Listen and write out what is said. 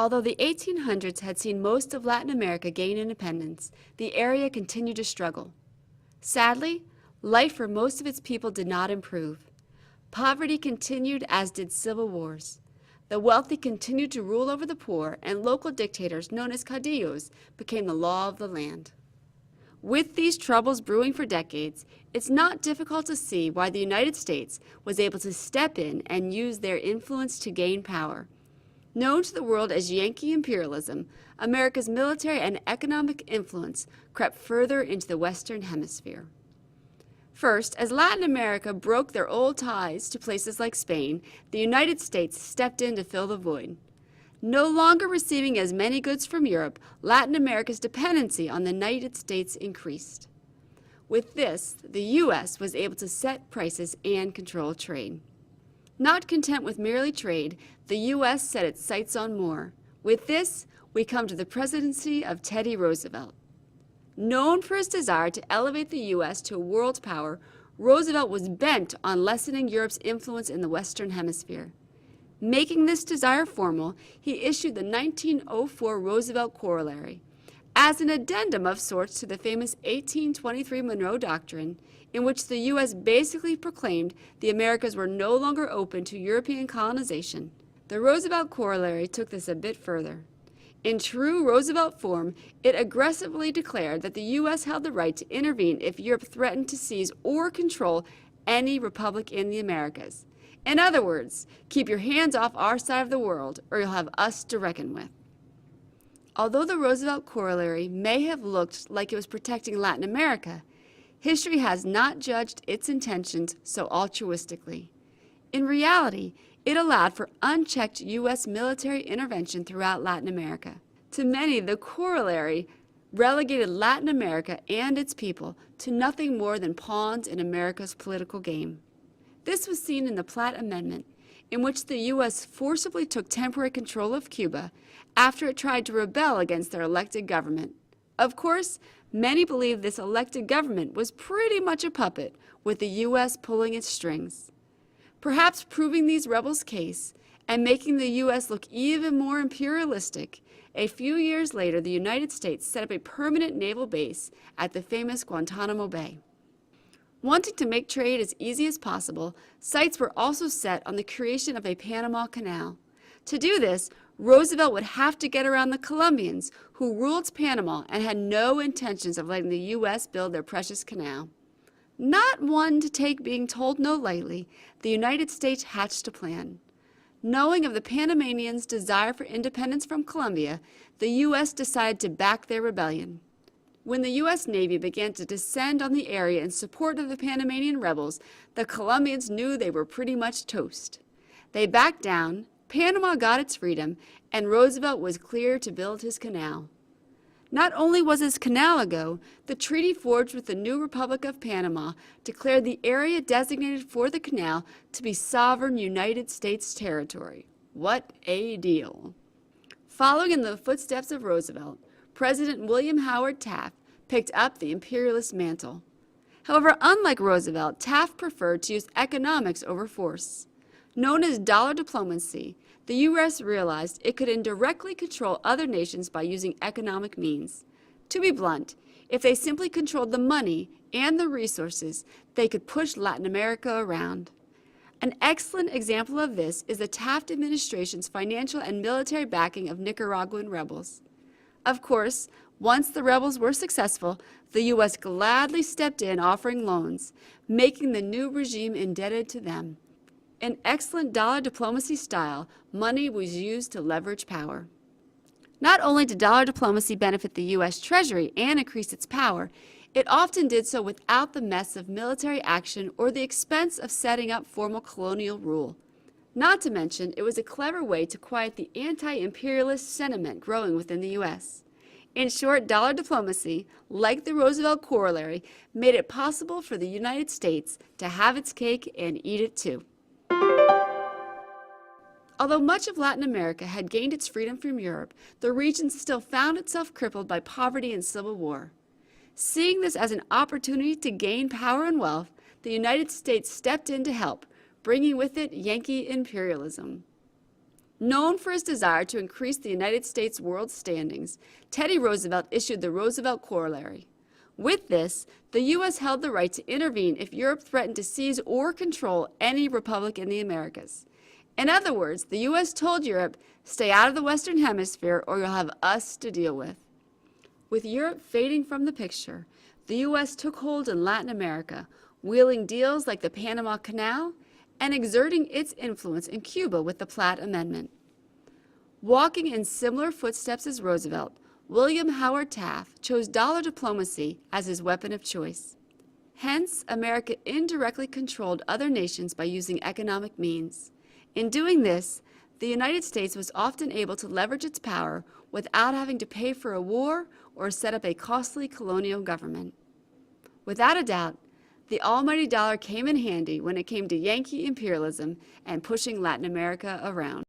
Although the 1800s had seen most of Latin America gain independence, the area continued to struggle. Sadly, life for most of its people did not improve. Poverty continued, as did civil wars. The wealthy continued to rule over the poor, and local dictators known as caudillos became the law of the land. With these troubles brewing for decades, it's not difficult to see why the United States was able to step in and use their influence to gain power. Known to the world as Yankee imperialism, America's military and economic influence crept further into the Western Hemisphere. First, as Latin America broke their old ties to places like Spain, the United States stepped in to fill the void. No longer receiving as many goods from Europe, Latin America's dependency on the United States increased. With this, the U.S. was able to set prices and control trade. Not content with merely trade, the U.S. set its sights on more. With this, we come to the presidency of Teddy Roosevelt. Known for his desire to elevate the U.S. to a world power, Roosevelt was bent on lessening Europe's influence in the Western Hemisphere. Making this desire formal, he issued the 1904 Roosevelt Corollary, as an addendum of sorts to the famous 1823 Monroe Doctrine, in which the U.S. basically proclaimed the Americas were no longer open to European colonization. The Roosevelt Corollary took this a bit further. In true Roosevelt form, it aggressively declared that the U.S. held the right to intervene if Europe threatened to seize or control any republic in the Americas. In other words, keep your hands off our side of the world, or you'll have us to reckon with. Although the Roosevelt Corollary may have looked like it was protecting Latin America, history has not judged its intentions so altruistically. In reality, it allowed for unchecked U.S. military intervention throughout Latin America. To many, the Corollary relegated Latin America and its people to nothing more than pawns in America's political game. This was seen in the Platt Amendment, in which the U.S. forcibly took temporary control of Cuba after it tried to rebel against their elected government. Of course, many believe this elected government was pretty much a puppet, with the U.S. pulling its strings. Perhaps proving these rebels' case and making the U.S. look even more imperialistic, a few years later the United States set up a permanent naval base at the famous Guantanamo Bay. Wanting to make trade as easy as possible, sights were also set on the creation of a Panama Canal. To do this, Roosevelt would have to get around the Colombians, who ruled Panama and had no intentions of letting the U.S. build their precious canal. Not one to take being told no lightly, the United States hatched a plan. Knowing of the Panamanians' desire for independence from Colombia, the U.S. decided to back their rebellion. When the U.S. Navy began to descend on the area in support of the Panamanian rebels, the Colombians knew they were pretty much toast. They backed down, Panama got its freedom, and Roosevelt was cleared to build his canal. Not only was his canal a go, the treaty forged with the new Republic of Panama declared the area designated for the canal to be sovereign United States territory. What a deal! Following in the footsteps of Roosevelt, President William Howard Taft picked up the imperialist mantle. However, unlike Roosevelt, Taft preferred to use economics over force. Known as dollar diplomacy, the U.S. realized it could indirectly control other nations by using economic means. To be blunt, if they simply controlled the money and the resources, they could push Latin America around. An excellent example of this is the Taft administration's financial and military backing of Nicaraguan rebels. Of course, once the rebels were successful, the U.S. gladly stepped in offering loans, making the new regime indebted to them. In excellent dollar diplomacy style, money was used to leverage power. Not only did dollar diplomacy benefit the U.S. Treasury and increase its power, it often did so without the mess of military action or the expense of setting up formal colonial rule. Not to mention, it was a clever way to quiet the anti-imperialist sentiment growing within the U.S. In short, dollar diplomacy, like the Roosevelt Corollary, made it possible for the United States to have its cake and eat it too. Although much of Latin America had gained its freedom from Europe, the region still found itself crippled by poverty and civil war. Seeing this as an opportunity to gain power and wealth, the United States stepped in to help, bringing with it Yankee imperialism. Known for his desire to increase the United States world standings, Teddy Roosevelt issued the Roosevelt Corollary. With this, the U.S. held the right to intervene if Europe threatened to seize or control any republic in the Americas. In other words, the U.S. told Europe, stay out of the Western Hemisphere or you'll have us to deal with. With Europe fading from the picture, the U.S. took hold in Latin America, wheeling deals like the Panama Canal and exerting its influence in Cuba with the Platt Amendment. Walking in similar footsteps as Roosevelt, William Howard Taft chose dollar diplomacy as his weapon of choice. Hence, America indirectly controlled other nations by using economic means. In doing this, the United States was often able to leverage its power without having to pay for a war or set up a costly colonial government. Without a doubt, the almighty dollar came in handy when it came to Yankee imperialism and pushing Latin America around.